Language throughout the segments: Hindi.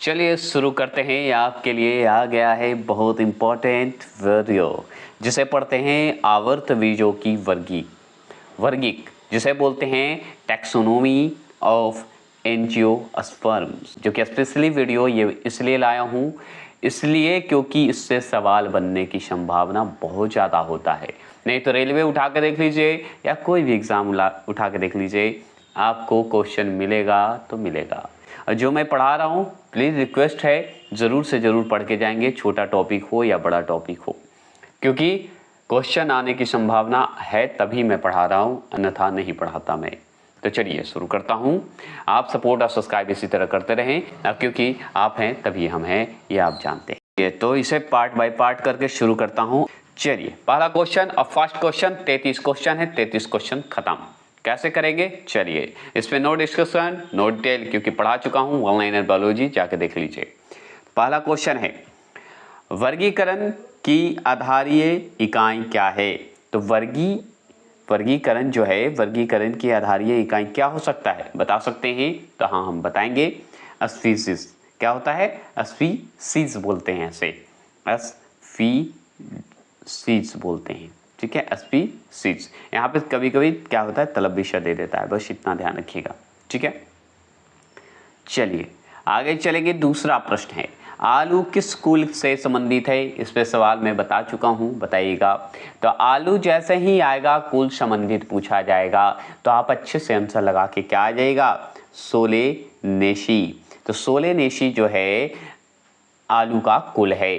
चलिए शुरू करते हैं। आपके लिए आ गया है बहुत इम्पोर्टेंट वीडियो जिसे पढ़ते हैं आवर्त बीजों की वर्गीक जिसे बोलते हैं टैक्सोनॉमी ऑफ एंजियोस्पर्म्स, जो कि स्पेशली वीडियो ये इसलिए लाया हूँ इसलिए क्योंकि इससे सवाल बनने की संभावना बहुत ज़्यादा होता है। नहीं तो रेलवे उठा के देख लीजिए या कोई भी एग्ज़ाम उठा के देख लीजिए, आपको क्वेश्चन मिलेगा तो मिलेगा। और जो मैं पढ़ा रहा हूँ प्लीज़ रिक्वेस्ट है ज़रूर से ज़रूर पढ़ के जाएंगे, छोटा टॉपिक हो या बड़ा टॉपिक हो, क्योंकि क्वेश्चन आने की संभावना है तभी मैं पढ़ा रहा हूँ, अन्यथा नहीं पढ़ाता मैं। तो चलिए शुरू करता हूँ। आप सपोर्ट और सब्सक्राइब इसी तरह करते रहें, क्योंकि आप हैं तभी हम हैं, ये आप जानते हैं। तो इसे पार्ट बाय पार्ट करके शुरू करता हूँ। चलिए पहला क्वेश्चन और फर्स्ट क्वेश्चन 33 क्वेश्चन है, 33 क्वेश्चन खत्म। कैसे करेंगे चलिए, इसमें नो डिस्कशन नो डिटेल, क्योंकि पढ़ा चुका हूँ वन लाइनर बायोलॉजी, जाके देख लीजिए। पहला क्वेश्चन है वर्गीकरण की आधारीय इकाई क्या है। तो वर्गीकरण जो है, वर्गीकरण की आधारीय इकाई क्या हो सकता है, बता सकते हैं? तो हाँ हम बताएंगे, स्पीसीज। क्या होता है? स्पीसीज बोलते हैं ऐसे, स्पीसीज बोलते हैं, ठीक है, स्पीसीज। यहाँ पे कभी कभी क्या होता है तलब विषय दे देता है, बस इतना ध्यान रखिएगा, ठीक है। चलिए आगे चलेंगे। दूसरा प्रश्न है आलू किस कुल से संबंधित है। इस पे सवाल मैं बता चुका हूँ, बताइएगा। तो आलू जैसे ही आएगा कुल संबंधित पूछा जाएगा, तो आप अच्छे से आंसर लगा के क्या आ जाएगा, सोलेनेसी। तो सोलेनेसी जो है आलू का कुल है,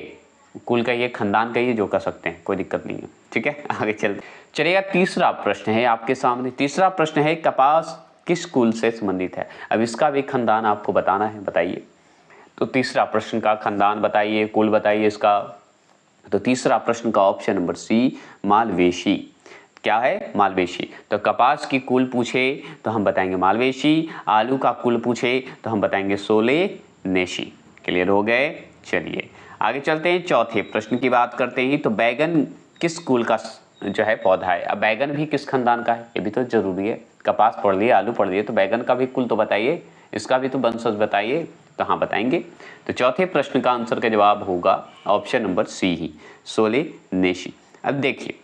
कुल कहिए खानदान कहिए, जो कर सकते हैं, कोई दिक्कत नहीं है, ठीक है। आगे चलिएगा। तीसरा प्रश्न है आपके सामने। तीसरा प्रश्न है कपास किस कुल से संबंधित है। अब इसका भी खानदान आपको बताना है, बताइए। तो तीसरा प्रश्न का खानदान बताइए, कुल बताइए इसका। तो तीसरा प्रश्न का ऑप्शन नंबर सी, मालवेशी। क्या है? मालवेशी। तो कपास की कुल पूछे तो हम बताएंगे मालवेशी, आलू का कुल पूछे तो हम बताएंगे सोलेनेसी। क्लियर हो गए? चलिए आगे चलते हैं, चौथे प्रश्न की बात करते हैं। तो बैगन किस कुल का जो है पौधा है। अब बैगन भी किस खानदान का है, ये भी तो जरूरी है। कपास पढ़ लिए, आलू पढ़ लिए, तो बैगन का भी कुल तो बताइए, इसका भी तो वंशज बताइए। तो हाँ बताएंगे। तो चौथे प्रश्न का आंसर का जवाब होगा ऑप्शन नंबर सी ही, सोलेनेसी। अब देखिए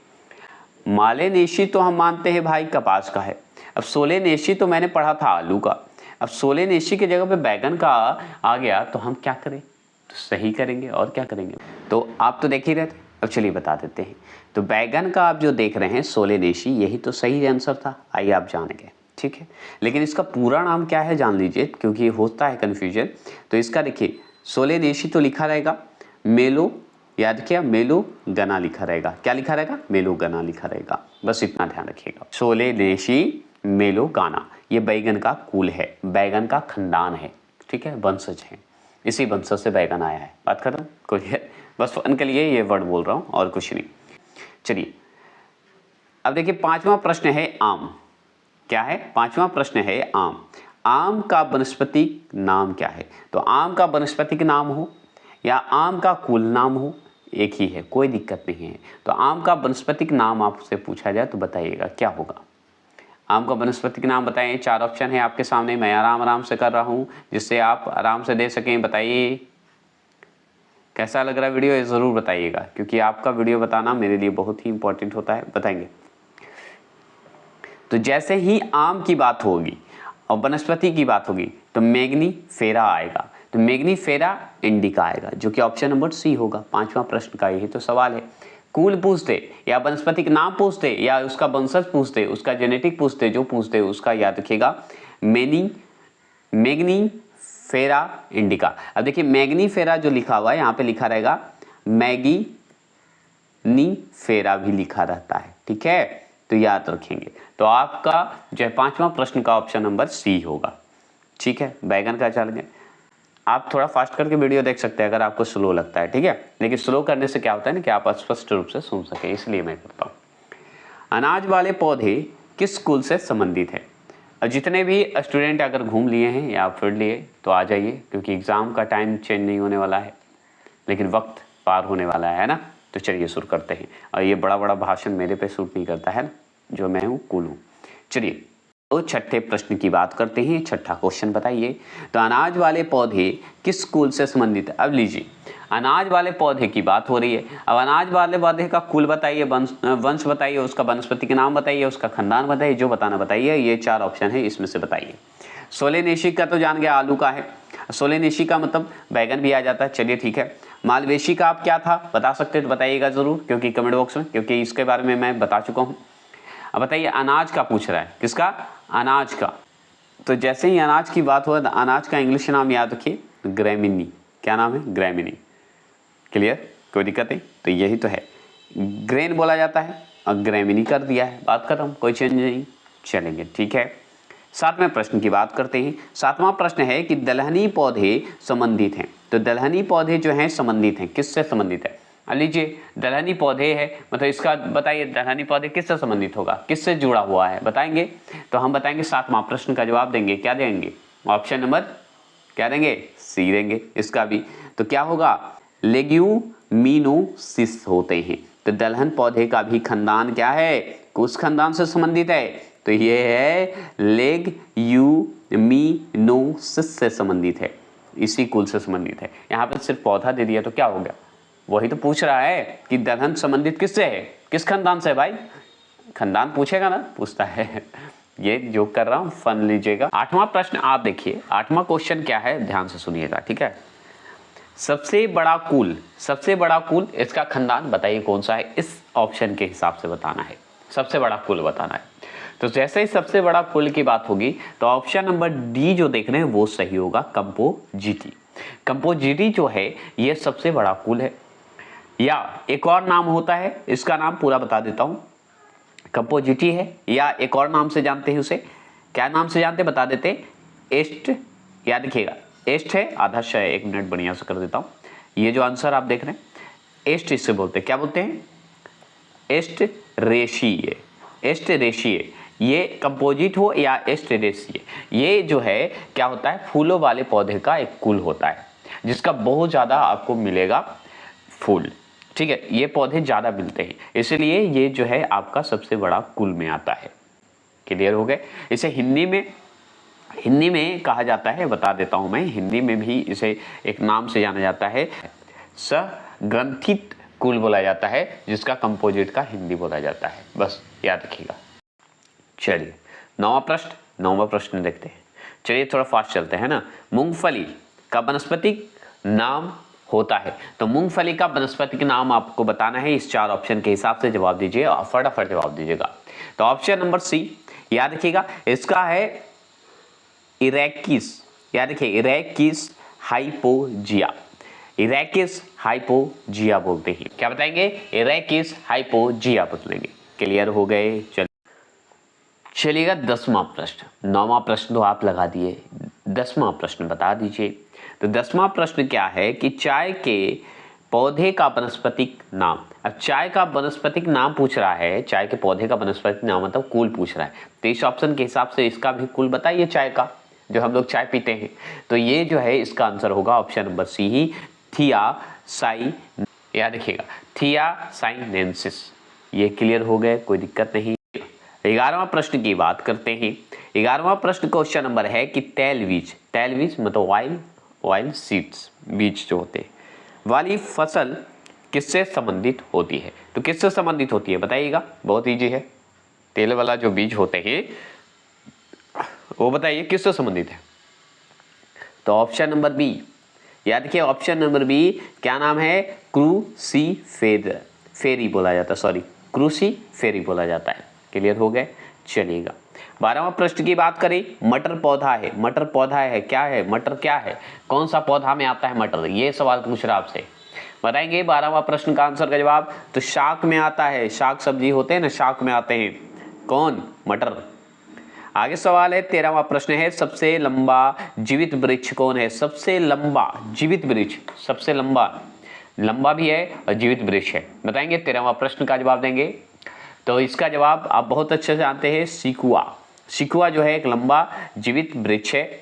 मालेनेसी तो हम मानते हैं भाई कपास का है, अब सोलेनेसी तो मैंने पढ़ा था आलू का। अब सोलेनेसी की जगह पे बैगन का आ गया तो हम क्या करें, तो सही करेंगे और क्या करेंगे। तो आप तो देख ही रहे थे, अब चलिए बता देते हैं। तो बैगन का आप जो देख रहे हैं सोलेनेसी, यही तो सही आंसर था, आइए आप जानेंगे, ठीक है। लेकिन इसका पूरा नाम क्या है जान लीजिए, क्योंकि होता है कन्फ्यूजन। तो इसका देखिए सोलेनेसी तो लिखा रहेगा मेलो, याद किया, मेलोगना लिखा रहेगा। क्या लिखा रहेगा? मेलोगना लिखा रहेगा, बस इतना ध्यान रखिएगा। सोलेनेसी मेलोगाना, ये बैगन का कुल है, बैगन का खानदान है, ठीक है, वंशज है, इसी वंशज से बैगन आया है। बात खत्म, कोई है, बस फन के लिए ये वर्ड बोल रहा हूँ और कुछ नहीं। चलिए अब देखिए पांचवा प्रश्न है आम। क्या है? पांचवा प्रश्न है आम। आम का वनस्पतिक नाम क्या है। तो आम का वनस्पतिक नाम हो या आम का कुल नाम हो, एक ही है, कोई दिक्कत नहीं है। तो आम का वनस्पतिक नाम आपसे पूछा जाए तो बताइएगा क्या होगा। आम का वनस्पतिक नाम बताएं। 4 ऑप्शन है आपके सामने, मैं आराम से कर रहा हूं जिससे आप आराम से दे सकें। बताइए कैसा लग रहा है वीडियो, ये ज़रूर बताइएगा, क्योंकि आपका वीडियो बताना मेरे लिए बहुत ही इंपॉर्टेंट होता है। बताएंगे। तो जैसे ही आम की बात होगी और वनस्पति की बात होगी तो मैग्नीफेरा आएगा। तो मैग्नीफेरा इंडिका आएगा, जो कि ऑप्शन नंबर सी होगा। पांचवा प्रश्न का यही तो सवाल है। कुल पूछते या वनस्पतिक नाम पूछते या उसका वंशज पूछते, उसका जेनेटिक पूछते, जो पूछते उसका याद रखिएगा मैग्नीफेरा इंडिका। अब देखिए मैग्नीफेरा जो लिखा हुआ है यहाँ पे लिखा रहेगा मैगनीफेरा भी लिखा रहता है, ठीक है, तो याद रखेंगे। तो आपका जो है पांचवा प्रश्न का ऑप्शन नंबर सी होगा, ठीक है। बैगन का चलेंगे, आप थोड़ा फास्ट करके वीडियो देख सकते हैं अगर आपको स्लो लगता है, ठीक है। लेकिन स्लो करने से क्या होता है ना कि आप स्पष्ट रूप से सुन सके, इसलिए मैं करता हूँ। अनाज वाले पौधे किस कुल से संबंधित है। और जितने भी स्टूडेंट अगर घूम लिए हैं या फिर लिए तो आ जाइए, क्योंकि एग्जाम का टाइम चेंज नहीं होने वाला है, लेकिन वक्त पार होने वाला है ना। तो चलिए शुरू करते हैं। और ये बड़ा बड़ा भाषण मेरे पे सूट नहीं करता है ना, जो मैं हूँ कूल हूँ। चलिए तो छठे प्रश्न की बात करते हैं। छठा क्वेश्चन बताइए, तो अनाज वाले पौधे किस कुल से संबंधित है? अब लीजिए, अनाज वाले पौधे की बात हो रही है। अब अनाज वाले पौधे का कुल बताइए, वंश बताइए, उसका वनस्पति के नाम बताइए, उसका खानदान बताइए, जो बताना बताइए। ये 4 ऑप्शन है, इसमें से बताइए। सोलेनेसी का तो जान गया, आलू का है। सोलेनेसी का मतलब बैगन भी आ जाता है, चलिए ठीक है। मालवेशी का आप क्या था बता सकते तो बताइएगा जरूर, क्योंकि कमेंट बॉक्स में, क्योंकि इसके बारे में मैं बता चुका हूँ। अब बताइए, अनाज का पूछ रहा है, किसका? अनाज का। तो जैसे ही अनाज की बात हो, अनाज का इंग्लिश नाम याद रखिए, ग्रैमिनी। क्या नाम है? ग्रैमिनी। क्लियर? कोई दिक्कत नहीं? तो यही तो है, ग्रेन बोला जाता है और ग्रैमिनी कर दिया है, बात खत्म, कोई चेंज नहीं। चलेंगे, ठीक है। 7वें प्रश्न की बात करते हैं। 7वां प्रश्न है कि दलहनी पौधे संबंधित हैं। तो दलहनी पौधे जो हैं संबंधित हैं, किससे संबंधित है? लीजिए, दलहनी पौधे है, मतलब इसका बताइए, दलहनी पौधे किससे संबंधित होगा, किससे जुड़ा हुआ है, बताएंगे। तो हम बताएंगे 7वां प्रश्न का जवाब देंगे, क्या देंगे? ऑप्शन नंबर क्या देंगे? सी देंगे इसका भी। तो क्या होगा? लेग्यूमिनोसिस होते हैं। तो दलहन पौधे का भी खानदान क्या है, किस खानदान से संबंधित है? तो ये है लेग्यूमिनोसिस से संबंधित है, इसी कुल से संबंधित है। यहाँ पे सिर्फ पौधा दे दिया तो क्या हो गया? वही तो पूछ रहा है कि दलहन संबंधित किससे है, किस खानदान से है भाई? खानदान पूछेगा ना, पूछता है। ये जो कर रहा हूं, फन लीजिएगा। 8वां प्रश्न आप देखिए, 8वां क्वेश्चन क्या है, ध्यान से सुनिएगा, ठीक है। सबसे बड़ा कुल, सबसे बड़ा कुल, इसका खानदान बताइए कौन सा है, इस ऑप्शन के हिसाब से बताना है, सबसे बड़ा कुल बताना है। तो जैसे ही सबसे बड़ा कुल की बात होगी तो ऑप्शन नंबर डी जो देख रहे हैं वो सही होगा, कंपोजिटी। कंपोजिटी जो है ये सबसे बड़ा कुल है, या एक और नाम होता है, इसका नाम पूरा बता देता हूं, कंपोजिटी है, या एक और नाम से जानते हैं उसे, क्या नाम से जानते बता देते, एस्ट, याद रखिएगा, एस्ट है, आधा श है, 1 मिनट बढ़िया से कर देता हूं। ये जो आंसर आप देख रहे हैं, एस्ट इससे बोलते हैं, क्या बोलते हैं? एस्ट रेशिये, एस्ट रेशिये। ये कंपोजिट हो या एस्ट रेशिये, ये जो है क्या होता है, फूलों वाले पौधे का एक कुल होता है, जिसका बहुत ज्यादा आपको मिलेगा फूल, ठीक है। ये पौधे ज्यादा मिलते हैं, इसलिए ये जो है आपका सबसे बड़ा कुल में आता है। क्लियर हो गए? इसे हिंदी में कहा जाता है, बता देता हूं मैं, हिंदी में भी इसे एक नाम से जाना जाता है, सग्रंथित कुल बोला जाता है, जिसका कंपोजिट का हिंदी बोला जाता है, बस याद रखिएगा। चलिए 9वां प्रश्न देखते हैं। चलिए थोड़ा फास्ट चलते हैं ना। मूंगफली का वानस्पतिक नाम होता है। तो मूंगफली का वानस्पतिक नाम आपको बताना है, इस 4 ऑप्शन के हिसाब से जवाब दीजिए और फटाफट जवाब दीजिएगा। तो ऑप्शन नंबर सी, याद रखिएगा, इसका है इरेकिस, याद रखिए, इरेकिस हाइपोजिया, इरेकिस हाइपोजिया बोलते हैं। क्या बताएंगे? इरेकिस हाइपोजिया बोलेंगे। क्लियर हो गए? चलिएगा 10वां प्रश्न। 9वां प्रश्न तो आप लगा दिए, 10वां प्रश्न बता दीजिए। तो 10वां प्रश्न क्या है कि चाय के पौधे का वनस्पतिक नाम। अब चाय का वनस्पतिक नाम पूछ रहा है, चाय के पौधे का वनस्पतिक नाम मतलब कुल पूछ रहा है। तो इस ऑप्शन के हिसाब से इसका भी कुल बताइए, चाय का, जो हम लोग चाय पीते हैं। तो ये जो है इसका आंसर होगा ऑप्शन नंबर सी ही, थियासाई, याद रखिएगा, थियासाइनेंसिस। ये क्लियर हो गए, कोई दिक्कत नहीं। 11वां प्रश्न की बात करते हैं। 11वां प्रश्न क्वेश्चन नंबर है कि तेल बीज मतलब ऑयल सीड्स, बीज जो होते हैं वाली फसल किससे संबंधित होती है? तो किससे संबंधित होती है बताइएगा, बहुत इजी है। तेल वाला जो बीज होते हैं वो बताइए किससे संबंधित है? तो ऑप्शन नंबर बी, याद रखिए, ऑप्शन नंबर बी क्या नाम है, क्रूसीफेरी बोला जाता है, सॉरी, क्रूसीफेरी बोला जाता है। क्लियर हो गए? चलिएगा 12वां प्रश्न की बात करें। मटर पौधा है, मटर पौधा है, क्या है मटर, क्या है, कौन सा पौधा में आता है मटर? ये सवाल पूछ रहा आपसे, बताएंगे 12वां प्रश्न का आंसर का जवाब। तो शाक में आता है, शाक सब्जी होते हैं ना, शाक में आते हैं, कौन? मटर। आगे सवाल है 13वां प्रश्न है, सबसे लंबा जीवित वृक्ष कौन है? सबसे लंबा जीवित वृक्ष, सबसे लंबा भी है और जीवित वृक्ष है, बताएंगे। 13वां प्रश्न का जवाब देंगे। तो इसका जवाब आप बहुत अच्छे से जानते हैं, सिकुआ। सिकुआ जो है एक लंबा जीवित वृक्ष है।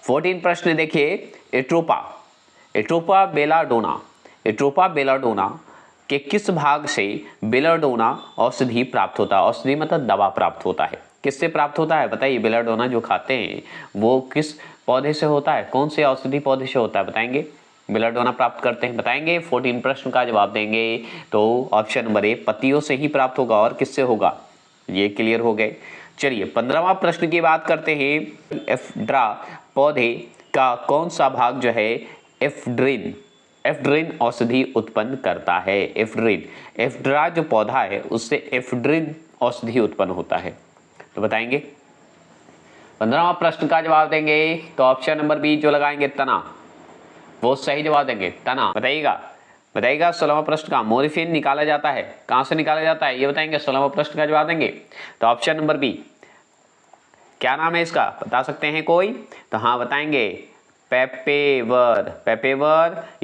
14 प्रश्न देखिए, एट्रोपा बेलाडोना के किस भाग से बेलाडोना औषधि प्राप्त होता है? औषधि मतलब दवा प्राप्त होता है। किससे प्राप्त होता है बताइए? बेलाडोना जो खाते हैं वो किस पौधे से होता है? कौन से औषधि पौधे से होता है बताएंगे? बेलाडोना प्राप्त करते हैं बताएंगे? 14 प्रश्न का जवाब देंगे तो ऑप्शन नंबर ए पत्तियों से ही प्राप्त होगा। और किससे होगा? ये क्लियर हो गए। चलिए 15वां प्रश्न की बात करते हैं। एफड्रा पौधे का कौन सा भाग जो है एफड्रिन औषधि उत्पन्न करता है? एफड्रा जो पौधा है उससे एफड्रिन औषधि उत्पन्न होता है। तो बताएंगे? 15वां प्रश्न का जवाब देंगे तो ऑप्शन नंबर बी जो लगाएंगे तना, वो सही जवाब देंगे। तना बताइएगा 16वां प्रश्न का मोरिफिन निकाला जाता है, कहां से निकाला जाता है ये बताएंगे? 16वां प्रश्न का जवाब देंगे तो ऑप्शन नंबर बी। क्या नाम है इसका बता सकते हैं कोई? तो हाँ बताएंगे पेपेवर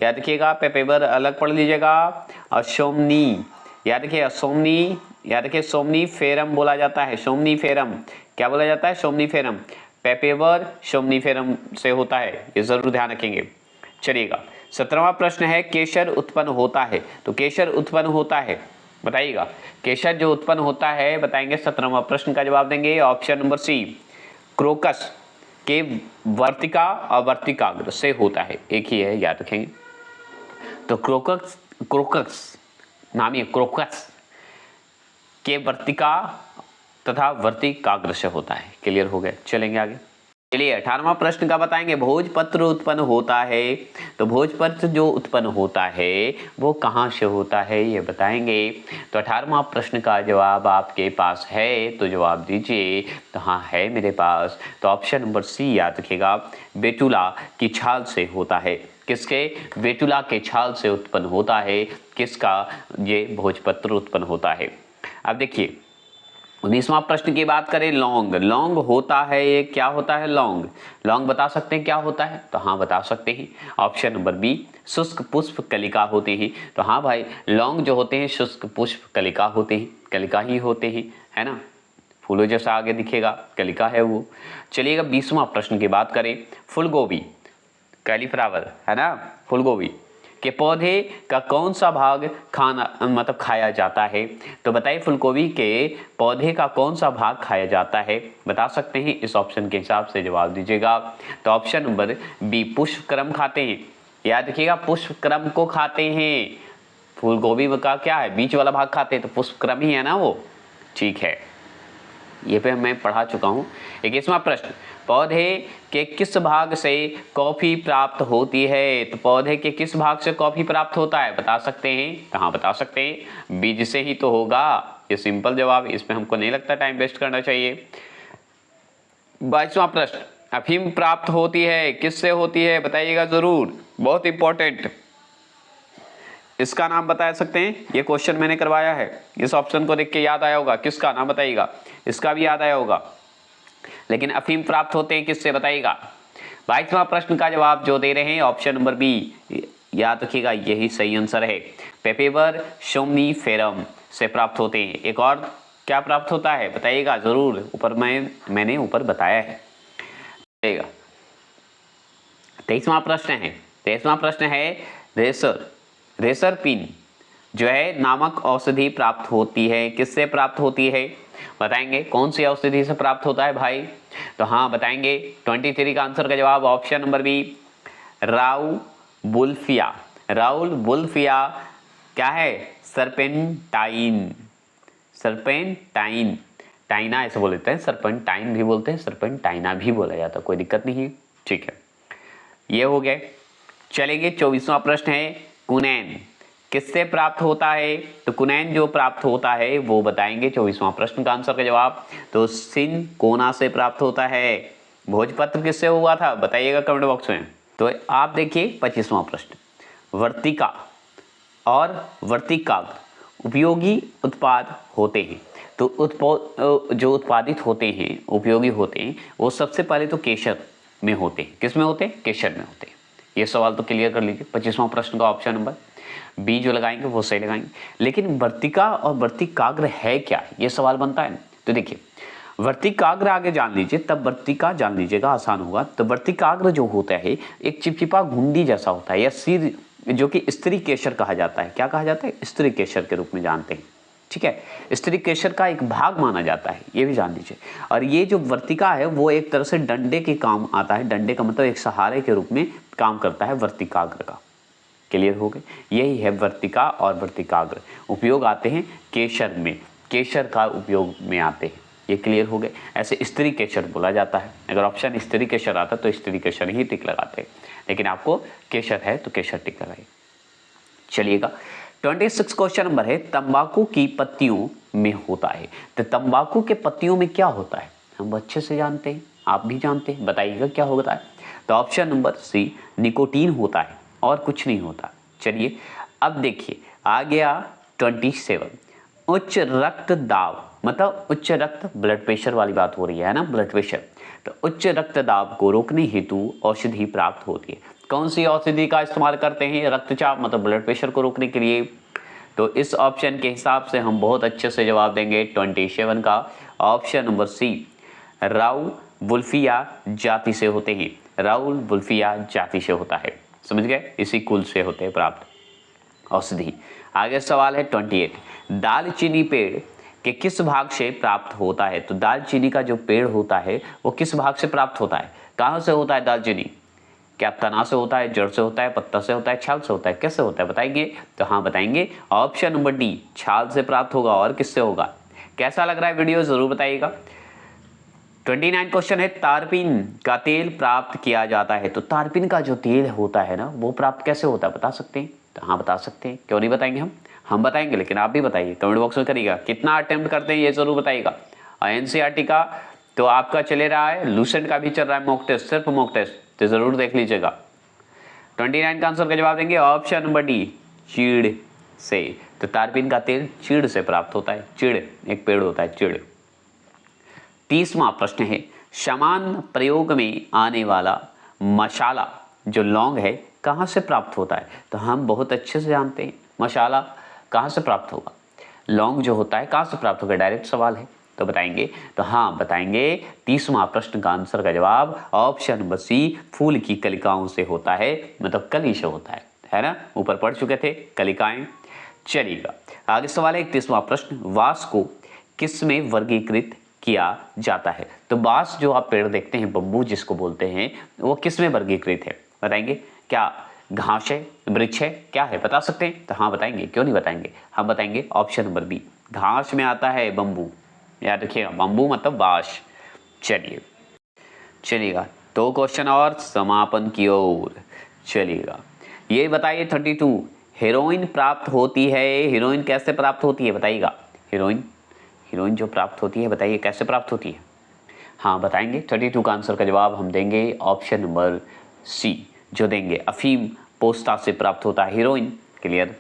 याद रखिएगा, पेपेवर अलग पढ़ लीजिएगा। और सोमनी याद रखिएगा, सोमनी फेरम बोला जाता है। सोमनी फेरम क्या बोला जाता है? सोमनी फेरम। पेपेवर सोमनी फेरम से होता है, ये जरूर ध्यान रखेंगे। चलिएगा 17वां प्रश्न है केशर उत्पन्न होता है। तो केशर उत्पन्न होता है बताइएगा, केशर जो उत्पन्न होता है बताएंगे? 17वां प्रश्न का जवाब देंगे ऑप्शन नंबर सी क्रोकस के वर्तिका और वर्तिकाग्र से होता है। एक ही है, याद रखेंगे। तो क्रोकस नाम है, क्रोकस के वर्तिका तथा वर्तिकाग्र से होता है। क्लियर हो गए? चलेंगे आगे। चलिए 18वां प्रश्न का बताएंगे भोजपत्र उत्पन्न होता है। तो भोजपत्र जो उत्पन्न होता है वो कहाँ से होता है ये बताएंगे? तो 18वां प्रश्न का जवाब आपके पास है तो जवाब दीजिए। तो हाँ है मेरे पास, तो ऑप्शन नंबर सी याद रखिएगा, बेटुला की छाल से होता है। किसके? बेटुला के छाल से उत्पन्न होता है। किसका? ये भोजपत्र उत्पन्न होता है। अब देखिए 19वां प्रश्न की बात करें, लौंग होता है, ये क्या होता है? लौंग बता सकते हैं क्या होता है? तो हाँ बता सकते हैं, ऑप्शन नंबर बी शुष्क पुष्प कलिका होते हैं। तो हाँ भाई लौंग जो होते हैं शुष्क पुष्प कलिका होते हैं, कलिका ही होते हैं, है ना? फूलों जैसा आगे दिखेगा, कलिका है वो। चलिएगा 20वां प्रश्न की बात करें, फूलगोभी कैलीफ्लावर है ना, फूलगोभी के पौधे का कौन सा भाग खाया जाता है? तो बताइए फूलगोभी के पौधे का कौन सा भाग खाया जाता है? बता सकते हैं? इस ऑप्शन के हिसाब से जवाब दीजिएगा। तो ऑप्शन नंबर बी पुष्पक्रम खाते हैं। याद रखिएगा पुष्पक्रम को खाते हैं। फूलगोभी का क्या है? बीच वाला भाग खाते हैं, तो पुष्पक्रम ही है ना वो। ठीक है, ये पे मैं पढ़ा चुका हूँ। 21वां प्रश्न, पौधे के किस भाग से कॉफी प्राप्त होती है? तो पौधे के किस भाग से कॉफी प्राप्त होता है बता सकते हैं? कहाँ बता सकते हैं? बीज से ही तो होगा। ये सिंपल जवाब, इसमें हमको नहीं लगता टाइम वेस्ट करना चाहिए। 22वां प्रश्न, अफीम प्राप्त होती है किससे होती है बताइएगा जरूर, बहुत इंपॉर्टेंट। इसका नाम बता सकते हैं? ये क्वेश्चन मैंने करवाया है, इस ऑप्शन को देख के याद आया होगा। किसका नाम बताइएगा? इसका भी याद आया होगा। लेकिन अफीम प्राप्त होते हैं किससे बताइएगा? 22वां प्रश्न का जवाब जो दे रहे हैं ऑप्शन नंबर बी, याद रखिएगा यही सही आंसर है। पेपेवर सोमनीफेरम से प्राप्त होते हैं। एक और क्या प्राप्त होता है बताइएगा जरूर, ऊपर मैंने ऊपर बताया है। 23वां प्रश्न है रेसर पिन जो है नामक औषधि प्राप्त होती है। किससे प्राप्त होती है बताएंगे? कौन सी औषधि से प्राप्त होता है भाई? तो हाँ बताएंगे 23 का आंसर का जवाब ऑप्शन नंबर बी राउल बुल्फिया क्या है? सरपेंटाइन टाइना ऐसे बोल देते हैं, सरपेंटाइन भी बोलते हैं, सरपेंटाइना भी बोला जाता है, कोई दिक्कत नहीं है। ठीक है, ये हो गए। चलेंगे 24वां प्रश्न है, कुनैन किससे प्राप्त होता है? तो कुनैन जो प्राप्त होता है वो बताएंगे 24वां प्रश्न का आंसर का जवाब। तो सिनकोना से प्राप्त होता है। भोजपत्र किससे हुआ था बताइएगा कमेंट बॉक्स में। तो आप देखिए 25वां प्रश्न, वर्तिका और वर्तिकाग्र उपयोगी उत्पाद होते हैं। तो जो उत्पादित होते हैं, उपयोगी होते हैं, वो सबसे पहले तो केशर में होते हैं। किस में होते हैं? केशर में होते हैं। ये सवाल तो क्लियर कर लीजिए। 25वां प्रश्न का ऑप्शन नंबर बी जो लगाएंगे वो सही लगाएंगे। लेकिन वर्तिका और वर्तिकाग्र है क्या, ये सवाल बनता है। तो देखिए वर्तिकाग्र आगे जान लीजिए, तब वर्तिका जान लीजिएगा, आसान होगा। तो वर्तिकाग्र जो होता है एक चिपचिपा घुंडी जैसा होता है, या सिर जो कि स्त्री केशर कहा जाता है। क्या कहा जाता है? स्त्री केशर के रूप में जानते हैं। ठीक है, स्त्री केशर का एक भाग माना जाता है, ये भी जान लीजिए। और ये जो वर्तिका है वो एक तरह से डंडे के काम आता है, डंडे का मतलब एक सहारे के रूप में काम करता है वर्तिकाग्र का। क्लियर हो गए, यही है वर्तिका और वर्तिकाग्र, उपयोग आते हैं केशर में, केशर का उपयोग में आते हैं, ये क्लियर हो गए। ऐसे स्त्री केशर बोला जाता है, अगर ऑप्शन स्त्री केशर आता तो स्त्री केशर ही टिक लगाते, लेकिन आपको केशर है तो केशर टिक लगाइए। चलिएगा 26 क्वेश्चन नंबर है, तंबाकू की पत्तियों में होता है, तो तंबाकू के पत्तियों में क्या होता है, हम अच्छे से जानते हैं, आप भी जानते हैं, बताइएगा क्या होता है। तो ऑप्शन नंबर सी निकोटीन होता है और कुछ नहीं होता। चलिए अब देखिए आ गया 27, उच्च रक्तदाब, मतलब उच्च रक्त ब्लड प्रेशर वाली बात हो रही है ना, ब्लड प्रेशर। तो उच्च रक्तदाब को रोकने हेतु औषधि प्राप्त होती है, कौन सी औषधि का इस्तेमाल करते हैं रक्तचाप मतलब ब्लड प्रेशर को रोकने के लिए। तो इस ऑप्शन के हिसाब से हम बहुत अच्छे से जवाब देंगे 27 का, ऑप्शन नंबर सी राउ वुल्फिया जाति से होते हैं, राउल वुल्फिया जाति से होता है, समझ गए, इसी कुल से होते हैं प्राप्त औषधि। आगे सवाल है 28, दालचीनी पेड़ के किस भाग से प्राप्त होता है। तो दालचीनी का जो पेड़ होता है वो किस भाग से प्राप्त होता है, कहाँ से होता है दालचीनी, क्या तना से होता है, जड़ से होता है, पत्ता से होता है, छाल से होता है, कैसे होता है बताएंगे। तो हाँ बताएंगे, ऑप्शन नंबर डी छाल से प्राप्त होगा, और किससे होगा। कैसा लग रहा है वीडियो जरूर बताइएगा। 29 क्वेश्चन है, तारपीन का तेल प्राप्त किया जाता है, तो तारपीन का जो तेल होता है ना वो प्राप्त कैसे होता है बता सकते हैं। तो हाँ बता सकते हैं, क्यों नहीं बताएंगे, हम बताएंगे, लेकिन आप भी बताइए, कमेंट बॉक्स में करिएगा, कितना अटेम्प्ट करते हैं ये जरूर बताइएगा। और एनसीईआरटी का तो आपका चले रहा है, लूसेंट का भी चल रहा है मॉक टेस्ट, सिर्फ मॉक टेस्ट, तो जरूर देख लीजिएगा। 29 का आंसर का जवाब देंगे ऑप्शन नंबर डी चीड़ से। तो तारपीन का तेल चीड़ से प्राप्त होता है, चीड़ एक पेड़ होता है, चीड़। 30वां प्रश्न है, समान प्रयोग में आने वाला मसाला जो लौंग है कहाँ से प्राप्त होता है। तो हम बहुत अच्छे से जानते हैं मसाला कहाँ से प्राप्त होगा, लौंग जो होता है कहाँ से प्राप्त होगा, डायरेक्ट सवाल है, तो बताएंगे। तो हाँ बताएंगे, 30वां प्रश्न का आंसर का जवाब ऑप्शन नंबर सी फूल की कलिकाओं से होता है, मतलब कली से होता है ना, ऊपर पढ़ चुके थे कलिकाएं। चलिएगा आगे सवाल है 31वां प्रश्न, वास को किस में वर्गीकृत किया जाता है। तो बांस जो आप पेड़ देखते हैं, बम्बू जिसको बोलते हैं, वो किस में वर्गीकृत है बताएंगे। क्या घास है, वृक्ष है, क्या है बता सकते हैं। तो हाँ बताएंगे, क्यों नहीं बताएंगे, हम बताएंगे ऑप्शन नंबर बी घास में आता है बम्बू, याद रखिएगा बम्बू मतलब बांस। चलिएगा तो क्वेश्चन और समापन की ओर चलिएगा। ये बताइए 32, हीरोइन प्राप्त होती है, हीरोइन कैसे प्राप्त होती है बताइएगा। हीरोइन जो प्राप्त होती है बताइए कैसे प्राप्त होती है। हाँ बताएंगे, 32 का आंसर का जवाब हम देंगे ऑप्शन नंबर सी जो देंगे अफीम पोस्ता से प्राप्त होता है हीरोइन। क्लियर।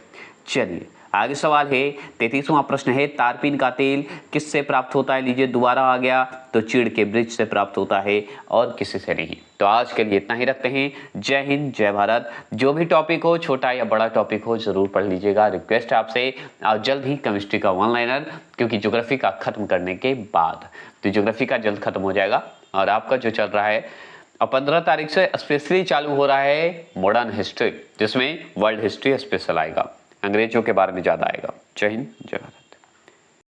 चलिए आगे सवाल है 33वां प्रश्न है, तारपीन का तेल किससे प्राप्त होता है। लीजिए दोबारा आ गया, तो चीड़ के वृक्ष से प्राप्त होता है और किसी से नहीं। तो आज के लिए इतना ही रखते हैं। जय हिंद जय भारत। जो भी टॉपिक हो, छोटा या बड़ा टॉपिक हो, जरूर पढ़ लीजिएगा, रिक्वेस्ट है आपसे। और जल्द ही केमिस्ट्री का वन लाइनर, क्योंकि ज्योग्राफी का खत्म करने के बाद, तो ज्योग्राफी का जल्द खत्म हो जाएगा। और आपका जो चल रहा है, अब 15 तारीख से स्पेशली चालू हो रहा है मॉडर्न हिस्ट्री, जिसमें वर्ल्ड हिस्ट्री स्पेशल आएगा, अंग्रेजों के बारे में ज़्यादा आएगा। जय हिंद जय भारत।